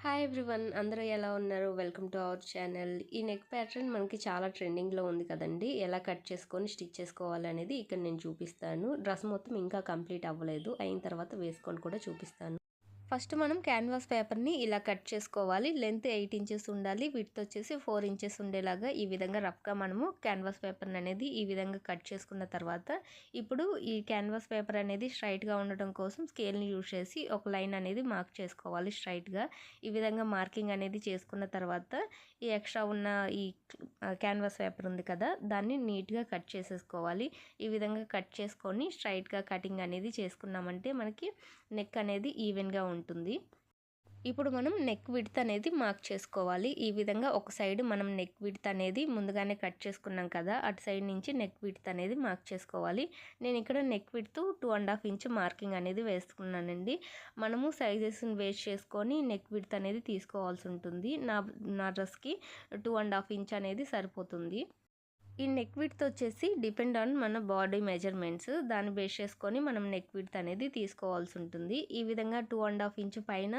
Hi everyone, అందరూ ఎలా ఉన్నారు? Welcome to our channel. ఈ నెక్ ప్యాటర్న్ మనకి చాలా ట్రెండింగ్లో ఉంది కదండి. ఎలా కట్ చేసుకొని స్టిచ్ చేసుకోవాలనేది ఇక్కడ నేను చూపిస్తాను. డ్రెస్ మొత్తం ఇంకా కంప్లీట్ అవ్వలేదు, అయిన తర్వాత వేసుకొని కూడా చూపిస్తాను. ఫస్ట్ మనం క్యాన్వాస్ పేపర్ని ఇలా కట్ చేసుకోవాలి. లెంత్ 8 ఇంచెస్ ఉండాలి, విడ్త్ వచ్చేసి 4 ఇంచెస్ ఉండేలాగా ఈ విధంగా రఫ్గా మనము క్యాన్వాస్ పేపర్ అనేది ఈ విధంగా కట్ చేసుకున్న తర్వాత ఇప్పుడు ఈ క్యాన్వాస్ పేపర్ అనేది స్ట్రైట్గా ఉండటం కోసం స్కేల్ని యూజ్ చేసి ఒక లైన్ అనేది మార్క్ చేసుకోవాలి స్ట్రైట్గా. ఈ విధంగా మార్కింగ్ అనేది చేసుకున్న తర్వాత ఈ ఎక్స్ట్రా ఉన్న ఈ క్యాన్వాస్ పేపర్ ఉంది కదా, దాన్ని నీట్గా కట్ చేసేసుకోవాలి. ఈ విధంగా కట్ చేసుకొని స్ట్రైట్గా కటింగ్ అనేది చేసుకున్నామంటే మనకి నెక్ అనేది ఈవెన్గా ఉంటుంది. ఇప్పుడు మనం నెక్ విడ్త్ అనేది మార్క్ చేసుకోవాలి. ఈ విధంగా ఒక సైడ్ మనం నెక్ విడ్త్ అనేది ముందుగానే కట్ చేసుకున్నాం కదా, అటు సైడ్ నుంచి నెక్ విడ్త్ అనేది మార్క్ చేసుకోవాలి. నేను ఇక్కడ నెక్ విడ్త్ 2.5 ఇంచ్ మార్కింగ్ అనేది వేసుకున్నానండి. మనము సైజెస్ని వేస్ట్ చేసుకొని నెక్ విడ్త్ అనేది తీసుకోవాల్సి ఉంటుంది. నా డ్రెస్కి 2.5 ఇంచ్ అనేది సరిపోతుంది. ఈ నెక్ విడ్త్ వచ్చేసి డిపెండ్ ఆన్ మన బాడీ మెజర్మెంట్స్, దాన్ని బేస్ చేసుకొని మనం నెక్ విడ్త్ అనేది తీసుకోవాల్సి ఉంటుంది. ఈ విధంగా 2.5 ఇంచ్ పైన,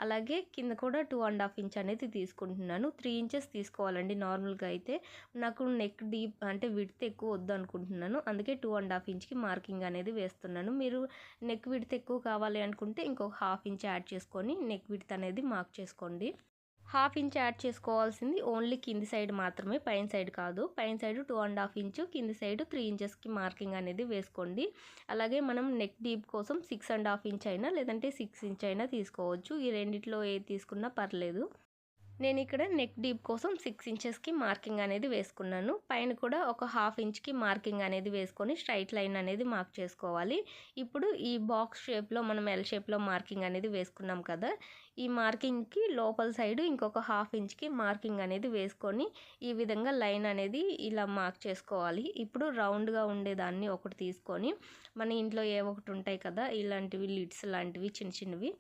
అలాగే కింద కూడా 2.5 ఇంచ్ అనేది తీసుకుంటున్నాను. 3 ఇంచెస్ తీసుకోవాలండి నార్మల్గా అయితే. నాకు నెక్ డీప్ అంటే విడ్త్ ఎక్కువ వద్దు అనుకుంటున్నాను, అందుకే 2.5 ఇంచ్కి మార్కింగ్ అనేది వేస్తున్నాను. మీరు నెక్ విడ్త్ ఎక్కువ కావాలి అనుకుంటే ఇంకొక 1/2 ఇంచ్ యాడ్ చేసుకొని నెక్ విడ్త్ అనేది మార్క్ చేసుకోండి. 1/2 ఇంచ్ యాడ్ చేసుకోవాల్సింది ఓన్లీ కింది సైడ్ మాత్రమే, పైన సైడ్ కాదు. పైన సైడ్ 2.5 ఇంచ్, కింది సైడ్ 3 ఇంచెస్కి మార్కింగ్ అనేది వేసుకోండి. అలాగే మనం నెక్ డీప్ కోసం 6.5 ఇంచ్ అయినా లేదంటే 6 ఇంచ్ అయినా తీసుకోవచ్చు. ఈ రెండిట్లో ఏది తీసుకున్నా పర్లేదు. నేను ఇక్కడ నెక్ డీప్ కోసం 6 ఇంచెస్కి మార్కింగ్ అనేది వేసుకున్నాను. పైన కూడా ఒక 1/2 ఇంచ్కి మార్కింగ్ అనేది వేసుకొని స్ట్రైట్ లైన్ అనేది మార్క్ చేసుకోవాలి. ఇప్పుడు ఈ బాక్స్ షేప్లో మనం ఎల్ షేప్లో మార్కింగ్ అనేది వేసుకున్నాం కదా, ఈ మార్కింగ్కి లోపల సైడ్ ఇంకొక 1/2 ఇంచ్కి మార్కింగ్ అనేది వేసుకొని ఈ విధంగా లైన్ అనేది ఇలా మార్క్ చేసుకోవాలి. ఇప్పుడు రౌండ్గా ఉండేదాన్ని ఒకటి తీసుకొని, మన ఇంట్లో ఏ ఒకటి ఉంటాయి కదా ఇలాంటివి, లిడ్స్ లాంటివి చిన్న చిన్నవి,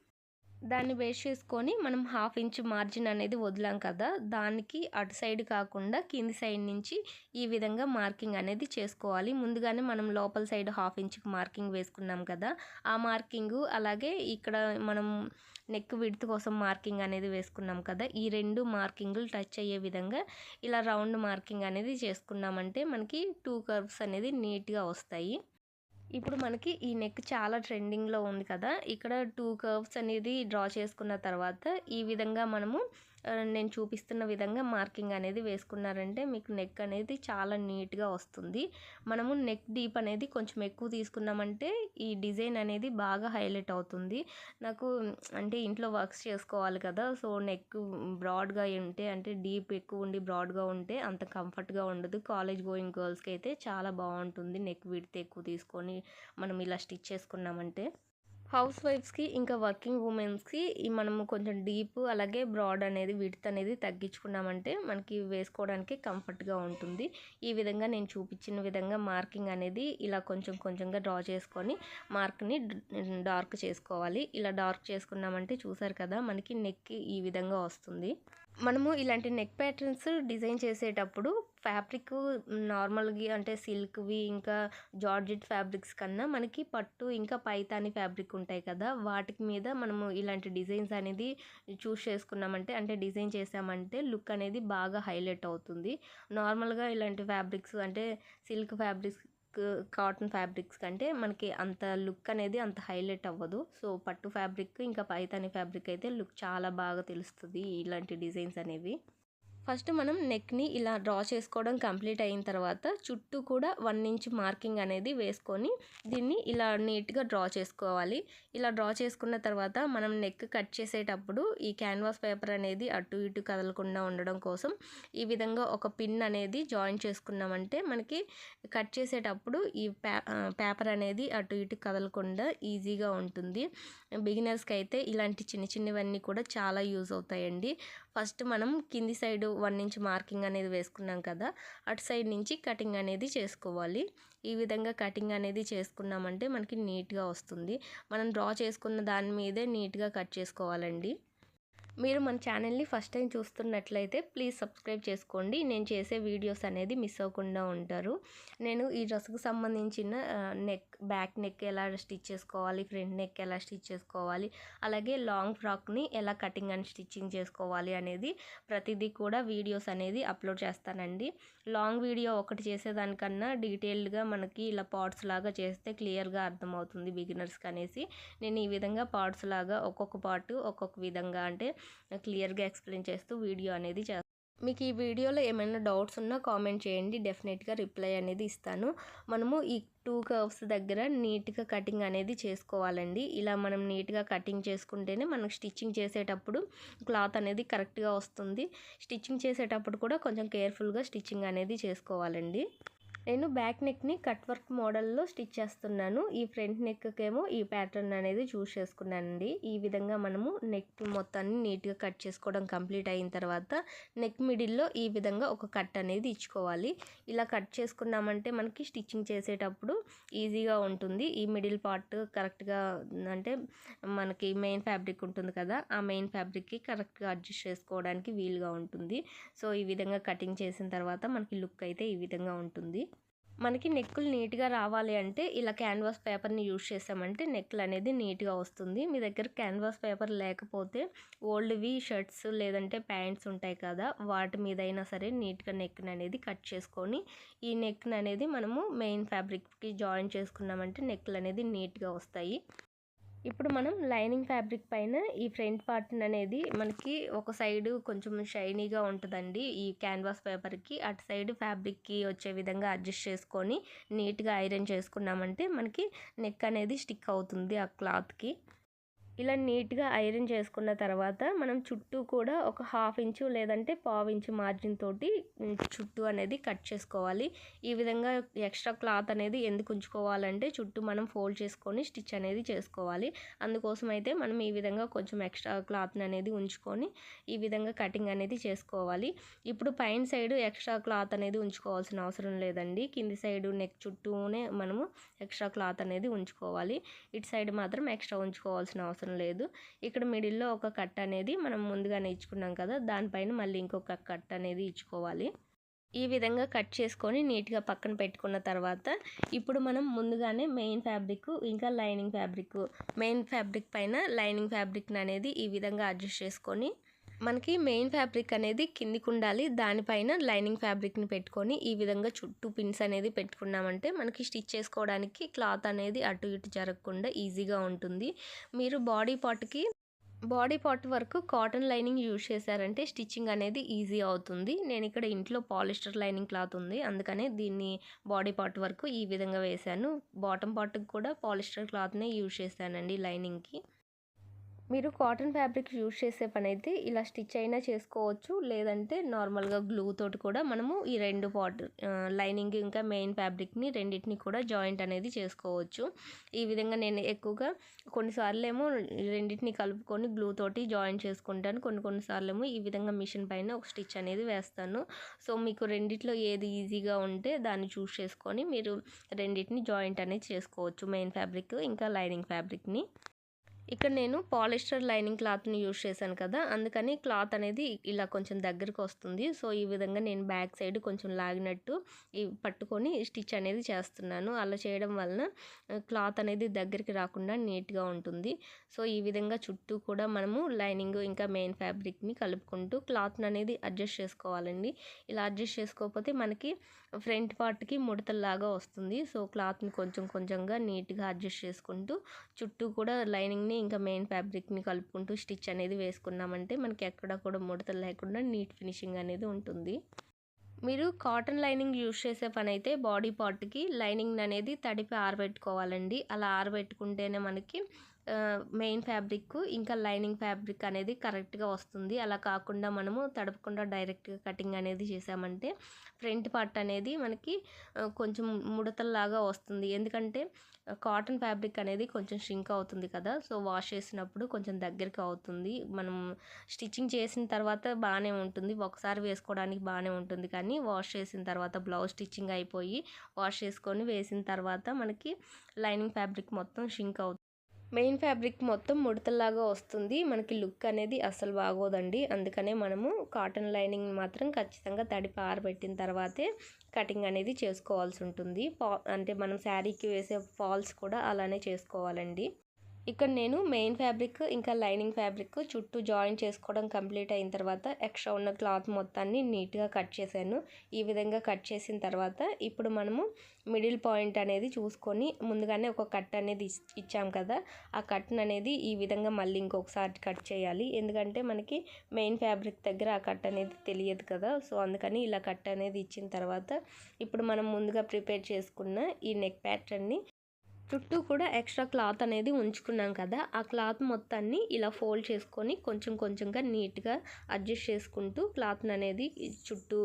దాన్ని బేస్ చేసుకొని మనం 1/2 ఇంచ్ మార్జిన్ అనేది వదిలాం కదా, దానికి అటు సైడ్ కాకుండా కింది సైడ్ నుంచి ఈ విధంగా మార్కింగ్ అనేది చేసుకోవాలి. ముందుగానే మనం లోపల సైడ్ 1/2 ఇంచ్కి మార్కింగ్ వేసుకున్నాం కదా, ఆ మార్కింగు అలాగే ఇక్కడ మనం నెక్ విడ్త్ కోసం మార్కింగ్ అనేది వేసుకున్నాం కదా, ఈ రెండు మార్కింగులు టచ్ అయ్యే విధంగా ఇలా రౌండ్ మార్కింగ్ అనేది చేసుకున్నామంటే మనకి 2 కర్వ్స్ అనేది నీట్గా వస్తాయి. ఇప్పుడు మనకి ఈ నెక్ చాలా ట్రెండింగ్లో ఉంది కదా, ఇక్కడ 2 కర్వ్స్ అనేది డ్రా చేసుకున్న తర్వాత ఈ విధంగా మనము నేను చూపిస్తున్న విధంగా మార్కింగ్ అనేది వేసుకున్నారంటే మీకు నెక్ అనేది చాలా నీట్గా వస్తుంది. మనము నెక్ డీప్ అనేది కొంచెం ఎక్కువ తీసుకున్నామంటే ఈ డిజైన్ అనేది బాగా హైలైట్ అవుతుంది. నాకు అంటే ఇంట్లో వర్క్స్ చేసుకోవాలి కదా, సో నెక్ బ్రాడ్గా ఉంటే అంటే డీప్ ఎక్కువ ఉండి బ్రాడ్గా ఉంటే అంత కంఫర్ట్గా ఉండదు. కాలేజ్ గోయింగ్ గర్ల్స్కి అయితే చాలా బాగుంటుంది నెక్ విడ్త్ ఎక్కువ తీసుకొని మనం ఇలా స్టిచ్ చేసుకున్నామంటే. హౌస్ వైఫ్స్కి ఇంకా వర్కింగ్ ఉమెన్స్కి మనము కొంచెం డీప్ అలాగే బ్రాడ్ అనేది విడ్త్ అనేది తగ్గించుకున్నామంటే మనకి వేసుకోవడానికి కంఫర్ట్గా ఉంటుంది. ఈ విధంగా నేను చూపించిన విధంగా మార్కింగ్ అనేది ఇలా కొంచెం కొంచెంగా డ్రా చేసుకొని మార్క్ని డార్క్ చేసుకోవాలి. ఇలా డార్క్ చేసుకున్నామంటే చూసారు కదా మనకి నెక్ ఈ విధంగా వస్తుంది. మనము ఇలాంటి నెక్ ప్యాటర్న్స్ డిజైన్ చేసేటప్పుడు ఫ్యాబ్రిక్ నార్మల్గా అంటే సిల్క్వి ఇంకా జార్జెట్ ఫ్యాబ్రిక్స్ కన్నా మనకి పట్టు ఇంకా పైతాని ఫ్యాబ్రిక్ ఉంటాయి కదా, వాటికి మీద మనము ఇలాంటి డిజైన్స్ అనేది చూస్ చేసుకున్నామంటే అంటే డిజైన్ చేసామంటే లుక్ అనేది బాగా హైలైట్ అవుతుంది. నార్మల్గా ఇలాంటి ఫ్యాబ్రిక్స్ అంటే సిల్క్ ఫ్యాబ్రిక్స్, కాటన్ ఫ్యాబ్రిక్స్ కంటే మనకి అంత లుక్ అనేది అంత హైలైట్ అవ్వదు. సో పట్టు ఫ్యాబ్రిక్ ఇంకా పైతాని ఫ్యాబ్రిక్ అయితే లుక్ చాలా బాగా తెలుస్తుంది ఇలాంటి డిజైన్స్ అనేవి. ఫస్ట్ మనం నెక్ని ఇలా డ్రా చేసుకోవడం కంప్లీట్ అయిన తర్వాత చుట్టూ కూడా 1 ఇంచ్ మార్కింగ్ అనేది వేసుకొని దీన్ని ఇలా నీట్గా డ్రా చేసుకోవాలి. ఇలా డ్రా చేసుకున్న తర్వాత మనం నెక్ కట్ చేసేటప్పుడు ఈ క్యాన్వాస్ పేపర్ అనేది అటు ఇటు కదలకుండా ఉండడం కోసం ఈ విధంగా ఒక పిన్ అనేది జాయిన్ చేసుకున్నామంటే మనకి కట్ చేసేటప్పుడు ఈ పేపర్ అనేది అటు ఇటు కదలకుండా ఈజీగా ఉంటుంది. బిగినర్స్కి అయితే ఇలాంటి చిన్న చిన్నవన్నీ కూడా చాలా యూజ్ అవుతాయండి. ఫస్ట్ మనం కింది సైడ్ 1 ఇంచ్ మార్కింగ్ అనేది వేసుకున్నాం కదా, అటు సైడ్ నుంచి కటింగ్ అనేది చేసుకోవాలి. ఈ విధంగా కటింగ్ అనేది చేసుకున్నామంటే మనకి నీట్గా వస్తుంది. మనం డ్రా చేసుకున్న దాని మీదే నీట్గా కట్ చేసుకోవాలండి. మీరు మన ఛానల్ని ఫస్ట్ టైం చూస్తున్నట్లయితే ప్లీజ్ సబ్స్క్రైబ్ చేసుకోండి. నేను చేసే వీడియోస్ అనేది మిస్ అవ్వకుండా ఉంటారు. నేను ఈ డ్రెస్‌కి సంబంధించిన బ్యాక్ నెక్ ఎలా స్టిచ్ చేసుకోవాలి, ఫ్రంట్ నెక్ ఎలా స్టిచ్ చేసుకోవాలి, అలాగే లాంగ్ ఫ్రాక్‌ని ఎలా కటింగ్ అండ్ స్టిచ్చింగ్ చేసుకోవాలి అనేది ప్రతిదీ కూడా వీడియోస్ అనేది అప్లోడ్ చేస్తానండి. లాంగ్ వీడియో ఒకటి చేసేదానికన్నా డీటెయిల్డ్‌గా మనకి ఇలా పార్ట్స్ లాగా చేస్తే క్లియర్‌గా అర్థమవుతుంది బిగినర్స్‌కి అనేసి నేను ఈ విధంగా పార్ట్స్ లాగా ఒక్కొక్క పార్ట్ ఒక్కొక్క విధంగా అంటే క్లియర్గా ఎక్స్ప్లెయిన్ చేస్తూ వీడియో అనేది చేస్తాను. మీకు ఈ వీడియోలో ఏమైనా డౌట్స్ ఉన్నా కామెంట్ చేయండి, డెఫినెట్గా రిప్లై అనేది ఇస్తాను. మనము ఈ 2 కర్వ్స్ దగ్గర నీట్గా కటింగ్ అనేది చేసుకోవాలండి. ఇలా మనం నీట్గా కటింగ్ చేసుకుంటేనే మనకు స్టిచ్చింగ్ చేసేటప్పుడు క్లాత్ అనేది కరెక్ట్గా వస్తుంది. స్టిచ్చింగ్ చేసేటప్పుడు కూడా కొంచెం కేర్ఫుల్గా స్టిచ్చింగ్ అనేది చేసుకోవాలండి. నేను బ్యాక్ నెక్ని కట్ వర్క్ మోడల్లో స్టిచ్ చేస్తున్నాను. ఈ ఫ్రంట్ నెక్కేమో ఈ ప్యాటర్న్ అనేది చూస్ చేసుకున్నానండి. ఈ విధంగా మనము నెక్ మొత్తాన్ని నీట్గా కట్ చేసుకోవడం కంప్లీట్ అయిన తర్వాత నెక్ మిడిల్లో ఈ విధంగా ఒక కట్ అనేది ఇచ్చుకోవాలి. ఇలా కట్ చేసుకున్నామంటే మనకి స్టిచ్చింగ్ చేసేటప్పుడు ఈజీగా ఉంటుంది. ఈ మిడిల్ పార్ట్ కరెక్ట్గా అంటే మనకి మెయిన్ ఫ్యాబ్రిక్ ఉంటుంది కదా, ఆ మెయిన్ ఫ్యాబ్రిక్కి కరెక్ట్గా అడ్జస్ట్ చేసుకోవడానికి వీలుగా ఉంటుంది. సో ఈ విధంగా కటింగ్ చేసిన తర్వాత మనకి లుక్ అయితే ఈ విధంగా ఉంటుంది. మనకి నెక్కులు నీట్గా రావాలి అంటే ఇలా క్యాన్వాస్ పేపర్ని యూజ్ చేసామంటే నెక్లు అనేది నీట్గా వస్తుంది. మీ దగ్గర క్యాన్వాస్ పేపర్ లేకపోతే ఓల్డ్వి షర్ట్స్ లేదంటే ప్యాంట్స్ ఉంటాయి కదా, వాటి మీద అయినా సరే నీట్గా నెక్ని అనేది కట్ చేసుకొని ఈ నెక్ని అనేది మనము మెయిన్ ఫ్యాబ్రిక్కి జాయిన్ చేసుకున్నామంటే నెక్లు అనేది నీట్గా వస్తాయి. ఇప్పుడు మనం లైనింగ్ ఫ్యాబ్రిక్ పైన ఈ ఫ్రంట్ పార్ట్ అనేది మనకి ఒక సైడ్ కొంచెం షైనీగా ఉంటుందండి. ఈ క్యాన్వాస్ పేపర్కి అటు సైడ్ ఫ్యాబ్రిక్కి వచ్చే విధంగా అడ్జస్ట్ చేసుకొని నీట్గా ఐరన్ చేసుకున్నామంటే మనకి నెక్ అనేది స్టిక్ అవుతుంది ఆ క్లాత్కి. ఇలా నీట్గా ఐరన్ చేసుకున్న తర్వాత మనం చుట్టూ కూడా ఒక 1/2 ఇంచు లేదంటే 1/4 ఇంచు మార్జిన్ తోటి చుట్టూ అనేది కట్ చేసుకోవాలి. ఈ విధంగా ఎక్స్ట్రా క్లాత్ అనేది ఎందుకు ఉంచుకోవాలంటే చుట్టూ మనం ఫోల్డ్ చేసుకొని స్టిచ్ అనేది చేసుకోవాలి. అందుకోసం అయితే మనం ఈ విధంగా కొంచెం ఎక్స్ట్రా క్లాత్ని అనేది ఉంచుకొని ఈ విధంగా కటింగ్ అనేది చేసుకోవాలి. ఇప్పుడు పైన సైడ్ ఎక్స్ట్రా క్లాత్ అనేది ఉంచుకోవాల్సిన అవసరం లేదండి. కింది సైడ్ నెక్ చుట్టూనే మనము ఎక్స్ట్రా క్లాత్ అనేది ఉంచుకోవాలి. ఇటు సైడ్ మాత్రం ఎక్స్ట్రా ఉంచుకోవాల్సిన అవసరం లేదు. ఇక్కడ మిడిల్లో ఒక కట్ అనేది మనం ముందుగానే ఇచ్చుకున్నాం కదా, దానిపైన మళ్ళీ ఇంకొక కట్ అనేది ఇచ్చుకోవాలి. ఈ విధంగా కట్ చేసుకొని నీట్గా పక్కన పెట్టుకున్న తర్వాత ఇప్పుడు మనం ముందుగానే మెయిన్ ఫ్యాబ్రిక్ ఇంకా మెయిన్ ఫ్యాబ్రిక్ పైన లైనింగ్ ఫ్యాబ్రిక్ అనేది ఈ విధంగా అడ్జస్ట్ చేసుకొని మనకి మెయిన్ ఫ్యాబ్రిక్ అనేది కిందికి ఉండాలి. దానిపైన లైనింగ్ ఫ్యాబ్రిక్ని పెట్టుకొని ఈ విధంగా చుట్టూ పిన్స్ అనేది పెట్టుకున్నామంటే మనకి స్టిచ్ చేసుకోవడానికి క్లాత్ అనేది అటు ఇటు జరగకుండా ఈజీగా ఉంటుంది. మీరు బాడీ పార్ట్ వరకు కాటన్ లైనింగ్ యూజ్ చేశారంటే స్టిచ్చింగ్ అనేది ఈజీ అవుతుంది. నేను ఇక్కడ ఇంట్లో పాలిస్టర్ లైనింగ్ క్లాత్ ఉంది, అందుకనే దీన్ని బాడీ పార్ట్ వరకు ఈ విధంగా వేశాను. బాటమ్ పార్ట్కి కూడా పాలిస్టర్ క్లాత్నే యూజ్ చేశానండి లైనింగ్కి. మీరు కాటన్ ఫ్యాబ్రిక్ యూజ్ చేసే పని అయితే ఇలా స్టిచ్ అయినా చేసుకోవచ్చు, లేదంటే నార్మల్గా గ్లూ తోటి కూడా మనము ఈ రెండు లైనింగ్ ఇంకా మెయిన్ ఫ్యాబ్రిక్ని రెండింటిని కూడా జాయింట్ అనేది చేసుకోవచ్చు. ఈ విధంగా నేను ఎక్కువగా కొన్నిసార్లు ఏమో రెండింటిని కలుపుకొని గ్లూ తోటి జాయిన్ చేసుకుంటాను, కొన్నిసార్లు ఏమో ఈ విధంగా మిషన్ పైన ఒక స్టిచ్ అనేది వేస్తాను. సో మీకు రెండిట్లో ఏది ఈజీగా ఉంటే దాన్ని చూస్ చేసుకొని మీరు రెండింటిని జాయింట్ అనేది చేసుకోవచ్చు, మెయిన్ ఫ్యాబ్రిక్ ఇంకా లైనింగ్ ఫ్యాబ్రిక్ని. ఇక్కడ నేను పాలిస్టర్ లైనింగ్ క్లాత్ని యూజ్ చేశాను కదా, అందుకని క్లాత్ అనేది ఇలా కొంచెం దగ్గరకు వస్తుంది. సో ఈ విధంగా నేను బ్యాక్ సైడ్ కొంచెం లాగినట్టు పట్టుకొని స్టిచ్ అనేది చేస్తున్నాను. అలా చేయడం వలన క్లాత్ అనేది దగ్గరికి రాకుండా నీట్గా ఉంటుంది. సో ఈ విధంగా చుట్టూ కూడా మనము లైనింగ్ ఇంకా మెయిన్ ఫ్యాబ్రిక్ని కలుపుకుంటూ క్లాత్ని అనేది అడ్జస్ట్ చేసుకోవాలండి. ఇలా అడ్జస్ట్ చేసుకోకపోతే మనకి ఫ్రంట్ పార్ట్కి ముడతల్లాగా వస్తుంది. సో క్లాత్ని కొంచెంగా నీట్గా అడ్జస్ట్ చేసుకుంటూ చుట్టూ కూడా లైనింగ్ని ఇంకా మెయిన్ ఫ్యాబ్రిక్ని కలుపుకుంటూ స్టిచ్ అనేది వేసుకున్నామంటే మనకి ఎక్కడ కూడా ముడతలు లేకుండా నీట్ ఫినిషింగ్ అనేది ఉంటుంది. మీరు కాటన్ లైనింగ్ యూజ్ చేసే పని అయితే బాడీ పార్ట్కి లైనింగ్ అనేది తడిపి ఆరబెట్టుకోవాలండి. అలా ఆరబెట్టుకుంటేనే మనకి మెయిన్ ఫ్యాబ్రిక్ ఇంకా లైనింగ్ ఫ్యాబ్రిక్ అనేది కరెక్ట్గా వస్తుంది. అలా కాకుండా మనము తడపకుండా డైరెక్ట్గా కటింగ్ అనేది చేసామంటే ఫ్రంట్ పార్ట్ అనేది మనకి కొంచెం ముడతల్లాగా వస్తుంది. ఎందుకంటే కాటన్ ఫ్యాబ్రిక్ అనేది కొంచెం షింక్ అవుతుంది కదా, సో వాష్ చేసినప్పుడు కొంచెం దగ్గరికి అవుతుంది. మనం స్టిచ్చింగ్ చేసిన తర్వాత బాగానే ఉంటుంది, ఒకసారి వేసుకోవడానికి బాగానే ఉంటుంది, కానీ వాష్ చేసిన తర్వాత బ్లౌజ్ స్టిచ్చింగ్ అయిపోయి వాష్ చేసుకొని వేసిన తర్వాత మనకి లైనింగ్ ఫ్యాబ్రిక్ మొత్తం షింక్ అవుతుంది. మెయిన్ ఫ్యాబ్రిక్ మొత్తం ముడతల్లాగా వస్తుంది. మనకి లుక్ అనేది అస్సలు బాగోదండి. అందుకనే మనము కాటన్ లైనింగ్ మాత్రం ఖచ్చితంగా తడిపి ఆరబెట్టిన తర్వాతే కటింగ్ అనేది చేసుకోవాల్సి ఉంటుంది. అంటే మనం శారీకి వేసే ఫాల్స్ కూడా అలానే చేసుకోవాలండి. ఇక్కడ నేను మెయిన్ ఫ్యాబ్రిక్ ఇంకా లైనింగ్ ఫ్యాబ్రిక్ చుట్టూ జాయిన్ చేసుకోవడం కంప్లీట్ అయిన తర్వాత ఎక్స్ట్రా ఉన్న క్లాత్ మొత్తాన్ని నీట్గా కట్ చేశాను. ఈ విధంగా కట్ చేసిన తర్వాత ఇప్పుడు మనము మిడిల్ పాయింట్ అనేది చూసుకొని ముందుగానే ఒక కట్ అనేది ఇచ్చాం కదా, ఆ కట్ని అనేది ఈ విధంగా మళ్ళీ ఇంకొకసారి కట్ చేయాలి. ఎందుకంటే మనకి మెయిన్ ఫ్యాబ్రిక్ దగ్గర ఆ కట్ అనేది తెలియదు కదా, సో అందుకని ఇలా కట్ అనేది ఇచ్చిన తర్వాత ఇప్పుడు మనం ముందుగా ప్రిపేర్ చేసుకున్న ఈ నెక్ ప్యాటర్న్ని చుట్టూ కూడా ఎక్స్ట్రా క్లాత్ అనేది ఉంచుకున్నాం కదా, ఆ క్లాత్ మొత్తాన్ని ఇలా ఫోల్డ్ చేసుకొని కొంచెం కొంచెంగా నీట్గా అడ్జస్ట్ చేసుకుంటూ క్లాత్ని అనేది చుట్టూ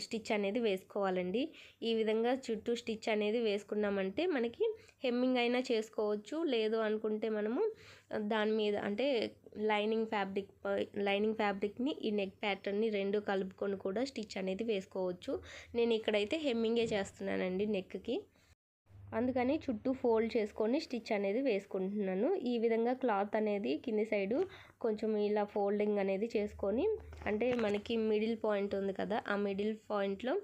స్టిచ్ అనేది వేసుకోవాలండి. ఈ విధంగా చుట్టూ స్టిచ్ అనేది వేసుకున్నామంటే మనకి హెమ్మింగ్ అయినా చేసుకోవచ్చు, లేదు అనుకుంటే మనము దాని మీద అంటే లైనింగ్ ఫ్యాబ్రిక్ని ఈ నెక్ ప్యాటర్న్ని రెండు కలుపుకొని కూడా స్టిచ్ అనేది వేసుకోవచ్చు. నేను ఇక్కడైతే హెమ్మింగే చేస్తున్నానండి నెక్కి. అందుకని చుట్టూ ఫోల్డ్ చేసుకొని స్టిచ్ అనేది వేసుకుంటున్నాను. ఈ విధంగా క్లాత్ అనేది కింది సైడు కొంచెం ఇలా ఫోల్డింగ్ అనేది చేసుకొని, అంటే మనకి మిడిల్ పాయింట్ ఉంది కదా, ఆ మిడిల్ పాయింట్లో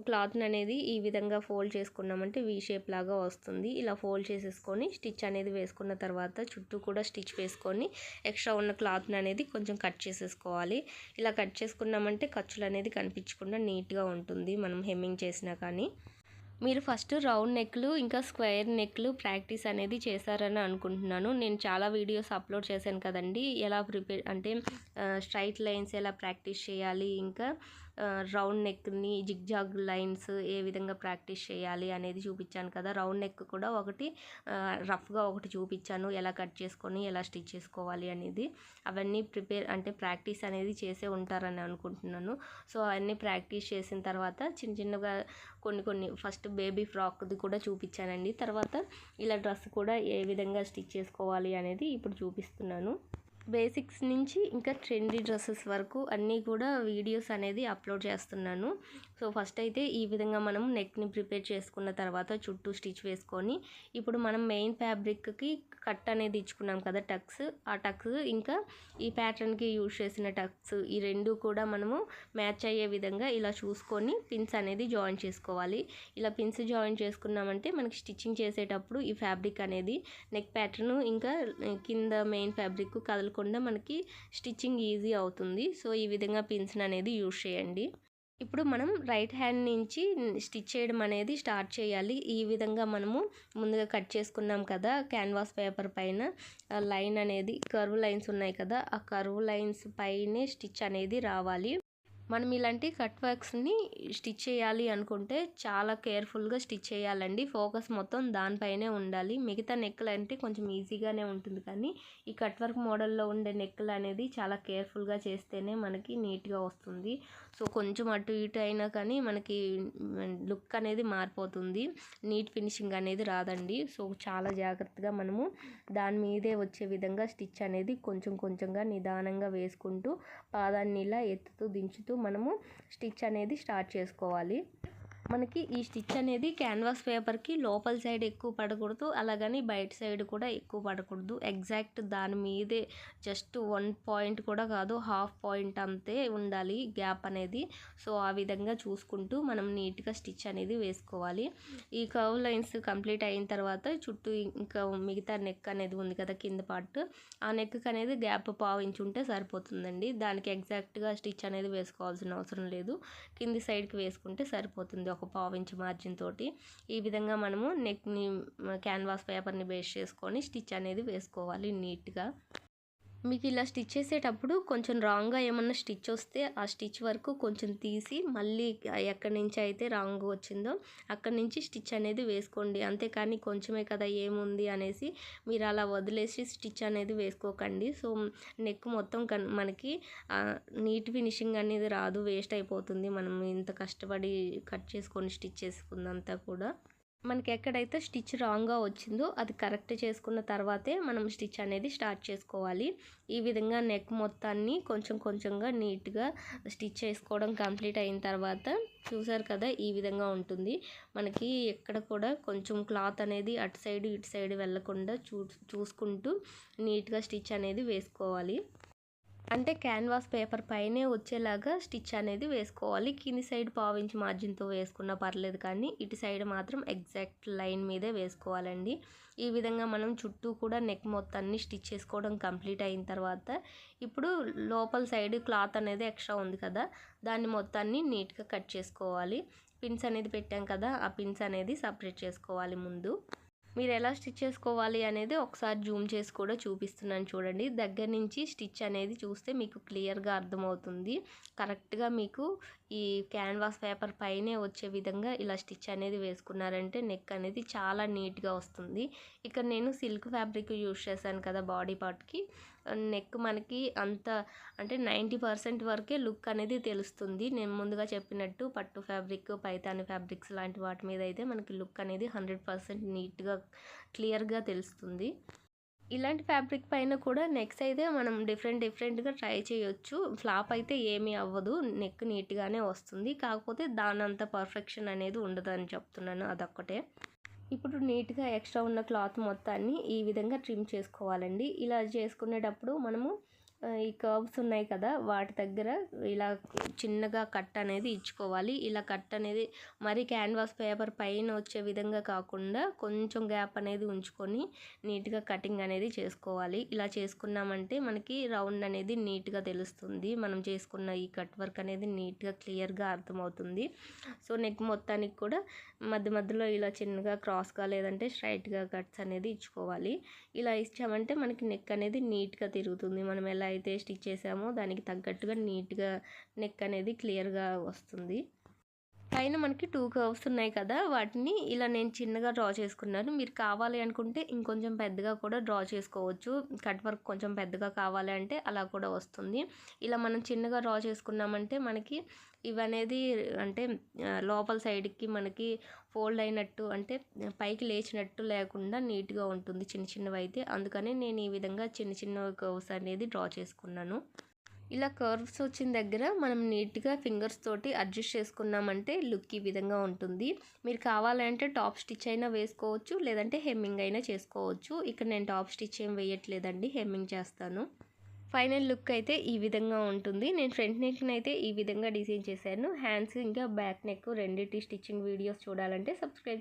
క్లాత్ని అనేది ఈ విధంగా ఫోల్డ్ చేసుకున్నామంటే వీ షేప్ లాగా వస్తుంది. ఇలా ఫోల్డ్ చేసేసుకొని స్టిచ్ అనేది వేసుకున్న తర్వాత చుట్టూ కూడా స్టిచ్ వేసుకొని ఎక్స్ట్రా ఉన్న క్లాత్ని అనేది కొంచెం కట్ చేసేసుకోవాలి. ఇలా కట్ చేసుకున్నామంటే ఖర్చులు అనేది కనిపించకుండా నీట్గా ఉంటుంది మనం హెమ్మింగ్ చేసినా కానీ. మీరు ఫస్ట్ రౌండ్ నెక్లు ఇంకా స్క్వేర్ నెక్లు ప్రాక్టీస్ అనేది చేశారని అనుకుంటున్నాను. నేను చాలా వీడియోస్ అప్లోడ్ చేశాను కదండి, ఎలా ప్రిపేర్ అంటే స్ట్రైట్ లైన్స్ ఎలా ప్రాక్టీస్ చేయాలి, ఇంకా రౌండ్ నెక్ని జిగ్జాగ్ లైన్స్ ఏ విధంగా ప్రాక్టీస్ చేయాలి అనేది చూపించాను కదా. రౌండ్ నెక్ కూడా ఒకటి రఫ్గా ఒకటి చూపించాను, ఎలా కట్ చేసుకొని ఎలా స్టిచ్ చేసుకోవాలి అనేది. అవన్నీ ప్రాక్టీస్ అనేది చేసే ఉంటారని అనుకుంటున్నాను. సో అవన్నీ ప్రాక్టీస్ చేసిన తర్వాత చిన్న చిన్నగా కొన్ని ఫస్ట్ బేబీ ఫ్రాక్ది కూడా చూపించానండి. తర్వాత ఇలా డ్రెస్ కూడా ఏ విధంగా స్టిచ్ చేసుకోవాలి అనేది ఇప్పుడు చూపిస్తున్నాను. బేసిక్స్ నుంచి ఇంకా ట్రెండీ డ్రెస్సెస్ వరకు అన్నీ కూడా వీడియోస్ అనేది అప్లోడ్ చేస్తున్నాను. సో ఫస్ట్ అయితే ఈ విధంగా మనం నెక్ని ప్రిపేర్ చేసుకున్న తర్వాత చుట్టూ స్టిచ్ వేసుకొని ఇప్పుడు మనం మెయిన్ ఫ్యాబ్రిక్కి కట్ అనేది ఇచ్చుకున్నాం కదా, టక్స్, ఆ టక్స్ ఇంకా ఈ ప్యాటర్న్కి యూజ్ చేసిన టక్స్ ఈ రెండు కూడా మనము మ్యాచ్ అయ్యే విధంగా ఇలా చూసుకొని పిన్స్ అనేది జాయిన్ చేసుకోవాలి. ఇలా పిన్స్ జాయిన్ చేసుకున్నామంటే మనకి స్టిచ్చింగ్ చేసేటప్పుడు ఈ ఫ్యాబ్రిక్ అనేది నెక్ ప్యాటర్న్ ఇంకా కింద మెయిన్ ఫ్యాబ్రిక్ కదలకుండా మనకి స్టిచ్చింగ్ ఈజీ అవుతుంది. సో ఈ విధంగా పిన్స్ అనేది యూజ్ చేయండి. ఇప్పుడు మనం రైట్ హ్యాండ్ నుంచి స్టిచ్ చేయడం అనేది స్టార్ట్ చేయాలి. ఈ విధంగా మనము ముందుగా కట్ చేసుకున్నాం కదా, క్యాన్వాస్ పేపర్ పైన లైన్ అనేది కర్వ్ లైన్స్ ఉన్నాయి కదా, ఆ కర్వ్ లైన్స్ పైనే స్టిచ్ అనేది రావాలి. మనం ఇలాంటి కట్ వర్క్స్ని స్టిచ్ చేయాలి అనుకుంటే చాలా కేర్ఫుల్గా స్టిచ్ చేయాలండి. ఫోకస్ మొత్తం దానిపైనే ఉండాలి. మిగతా నెక్కులు అంటే కొంచెం ఈజీగానే ఉంటుంది, కానీ ఈ కట్ వర్క్ మోడల్లో ఉండే నెక్కులు అనేది చాలా కేర్ఫుల్గా చేస్తేనే మనకి నీట్గా వస్తుంది. సో కొంచెం అటు ఇటు అయినా కానీ మనకి లుక్ అనేది మారిపోతుంది, నీట్ ఫినిషింగ్ అనేది రాదండి. సో చాలా జాగ్రత్తగా మనము దాని మీదే వచ్చే విధంగా స్టిచ్ అనేది కొంచెం కొంచెంగా నిదానంగా వేసుకుంటూ పాదాన్ని ఇలా ఎత్తుతూ దించుతూ మనము స్టిచ్ అనేది స్టార్ట్ చేసుకోవాలి. మనకి ఈ స్టిచ్ అనేది క్యాన్వాస్ పేపర్కి లోపల సైడ్ ఎక్కువ పడకూడదు, అలాగని బయట సైడ్ కూడా ఎక్కువ పడకూడదు. ఎగ్జాక్ట్ దాని మీదే జస్ట్ 1 పాయింట్ కూడా కాదు, హాఫ్ పాయింట్ అంతే ఉండాలి గ్యాప్ అనేది. సో ఆ విధంగా చూసుకుంటూ మనం నీట్గా స్టిచ్ అనేది వేసుకోవాలి. ఈ కర్వ్ లైన్స్ కంప్లీట్ అయిన తర్వాత చుట్టూ ఇంకా మిగతా నెక్ అనేది ఉంది కదా కింద పార్ట్, ఆ నెక్కి అనేది గ్యాప్ పావించి ఉంటే సరిపోతుందండి. దానికి ఎగ్జాక్ట్గా స్టిచ్ అనేది వేసుకోవాల్సిన అవసరం లేదు, కింది సైడ్కి వేసుకుంటే సరిపోతుంది ఒక పావించి మార్జిన్ తోటి. ఈ విధంగా మనము నెక్ని క్యాన్వాస్ పేపర్ని బేస్ చేసుకొని స్టిచ్ అనేది వేసుకోవాలి నీట్గా. మీకు ఇలా స్టిచ్ చేసేటప్పుడు కొంచెం రాంగ్గా ఏమన్నా స్టిచ్ వస్తే ఆ స్టిచ్ వరకు కొంచెం తీసి మళ్ళీ ఎక్కడి నుంచి అయితే రాంగ్ వచ్చిందో అక్కడి నుంచి స్టిచ్ అనేది వేసుకోండి. అంతేకాని కొంచెమే కదా ఏముంది అనేసి మీరు అలా వదిలేసి స్టిచ్ అనేది వేసుకోకండి. సో నెక్ మొత్తం మనకి నీట్ ఫినిషింగ్ అనేది రాదు, వేస్ట్ అయిపోతుంది మనం ఇంత కష్టపడి కట్ చేసుకొని స్టిచ్ చేసుకుందంతా కూడా. మనకి ఎక్కడైతే స్టిచ్ రాంగ్‌గా వచ్చిందో అది కరెక్ట్ చేసుకున్న తర్వాతే మనం స్టిచ్ అనేది స్టార్ట్ చేసుకోవాలి. ఈ విధంగా నెక్ మొత్తాన్ని కొంచెం కొంచెంగా నీట్‌గా స్టిచ్ చేసుకోవడం కంప్లీట్ అయిన తర్వాత చూసారు కదా! ఈ విధంగా ఉంటుంది. మనకి ఎక్కడ కూడా కొంచెం క్లాత్ అనేది అటు సైడ్, ఇటు సైడ్ వెళ్ళకుండా చూసుకుంటూ నీట్‌గా స్టిచ్ అనేది వేసుకోవాలి. అంటే క్యాన్వాస్ పేపర్ పైనే వచ్చేలాగా స్టిచ్ అనేది వేసుకోవాలి. కింది సైడ్ పావించి మార్జిన్‌తో వేసుకున్నా పర్లేదు కానీ, ఇటు సైడ్ మాత్రం ఎగ్జాక్ట్ లైన్ మీదే వేసుకోవాలండి. ఈ విధంగా మనం చుట్టూ కూడా నెక్ మొత్తాన్ని స్టిచ్ చేసుకోవడం కంప్లీట్ అయిన తర్వాత, ఇప్పుడు లోపల సైడ్ క్లాత్ అనేది ఎక్స్ట్రా ఉంది కదా! దాన్ని మొత్తాన్ని నీట్‌గా కట్ చేసుకోవాలి. పిన్స్ అనేది పెట్టాం కదా! ఆ పిన్స్ అనేది సపరేట్ చేసుకోవాలి ముందు. మీరు ఎలా స్టిచ్ చేసుకోవాలి అనేది ఒకసారి జూమ్ చేసి కూడా చూపిస్తున్నాను చూడండి. దగ్గర నుంచి స్టిచ్ అనేది చూస్తే మీకు క్లియర్‌గా అర్థమవుతుంది. కరెక్ట్‌గా మీకు ఈ క్యాన్వాస్ పేపర్ పైనే వచ్చే విధంగా ఇలా స్టిచ్ అనేది వేసుకున్నారంటే నెక్ అనేది చాలా నీట్‌గా వస్తుంది. ఇక్కడ నేను సిల్క్ ఫ్యాబ్రిక్ యూజ్ చేశాను కదా బాడీ పార్ట్‌కి. నెక్ మనకి అంత అంటే 90% వరకే లుక్ అనేది తెలుస్తుంది. నేను ముందుగా చెప్పినట్టు పట్టు ఫ్యాబ్రిక్, పైతాని ఫ్యాబ్రిక్స్ లాంటి వాటి మీద అయితే మనకి లుక్ అనేది 100% నీట్‌గా క్లియర్‌గా తెలుస్తుంది. ఇలాంటి ఫ్యాబ్రిక్ పైన కూడా నెక్స్ అయితే మనం డిఫరెంట్‌గా ట్రై చేయొచ్చు. ఫ్లాప్ అయితే ఏమీ అవ్వదు. నెక్ నీట్‌గానే వస్తుంది. కాకపోతే దానంత పర్ఫెక్షన్ అనేది ఉండదని చెప్తున్నాను అదొక్కటే. ఇప్పుడు నీట్‌గా ఎక్స్ట్రా ఉన్న క్లాత్ మొత్తాన్ని ఈ విధంగా ట్రిమ్ చేసుకోవాలండి. ఇలా చేసుకునేటప్పుడు మనము ఈ కర్వ్స్ ఉన్నాయి కదా! వాటి దగ్గర ఇలా చిన్నగా కట్ అనేది ఇచ్చుకోవాలి. ఇలా కట్ అనేది మరి క్యాన్వాస్ పేపర్ పైన వచ్చే విధంగా కాకుండా కొంచెం గ్యాప్ అనేది ఉంచుకొని నీట్‌గా కటింగ్ అనేది చేసుకోవాలి. ఇలా చేసుకున్నామంటే మనకి రౌండ్ అనేది నీట్‌గా తెలుస్తుంది. మనం చేసుకున్న ఈ కట్ వర్క్ అనేది నీట్‌గా క్లియర్‌గా అర్థమవుతుంది. సో, నెక్ మొత్తానికి కూడా మధ్యలో ఇలా చిన్నగా క్రాస్‌గా లేదంటే స్ట్రైట్‌గా కట్స్ అనేది ఇచ్చుకోవాలి. ఇలా ఇచ్చామంటే మనకి నెక్ అనేది నీట్‌గా తిరుగుతుంది. మనం ఎలా అయితే స్టిచ్ చేసామో దానికి తగ్గట్టుగా నీట్‌గా నెక్ అనేది క్లియర్‌గా వస్తుంది. పైన మనకి 2 కర్వ్స్ ఉన్నాయి కదా! వాటిని ఇలా నేను చిన్నగా డ్రా చేసుకున్నాను. మీరు కావాలి అనుకుంటే ఇంకొంచెం పెద్దగా కూడా డ్రా చేసుకోవచ్చు. కట్ వర్క్ కొంచెం పెద్దగా కావాలి అంటే అలా కూడా వస్తుంది. ఇలా మనం చిన్నగా డ్రా చేసుకున్నామంటే మనకి ఇవనేది అంటే లోపల సైడ్‌కి మనకి ఫోల్డ్ అయినట్టు అంటే పైకి లేచినట్టు లేకుండా నీట్‌గా ఉంటుంది చిన్నవైతే. అందుకని నేను ఈ విధంగా చిన్న కర్వ్స్ అనేది డ్రా చేసుకున్నాను. ఇలా కర్వ్స్ వచ్చిన దగ్గర మనం నీట్‌గా ఫింగర్స్ తోటి అడ్జస్ట్ చేసుకున్నామంటే లుక్ ఈ విధంగా ఉంటుంది. మీరు కావాలంటే టాప్ స్టిచ్ అయినా వేసుకోవచ్చు. లేదంటే హెమ్మింగ్ అయినా చేసుకోవచ్చు. ఇక్కడ నేను టాప్ స్టిచ్ ఏం వేయట్లేదండి. హెమ్మింగ్ చేస్తాను. ఫైనల్ లుక్ అయితే ఈ విధంగా ఉంటుంది. నేను ఫ్రంట్ నెక్‌నైతే ఈ విధంగా డిజైన్ చేశాను. హ్యాండ్స్ ఇంకా బ్యాక్ నెక్ రెండిటి స్టిచ్చింగ్ వీడియోస్ చూడాలంటే సబ్స్క్రైబ్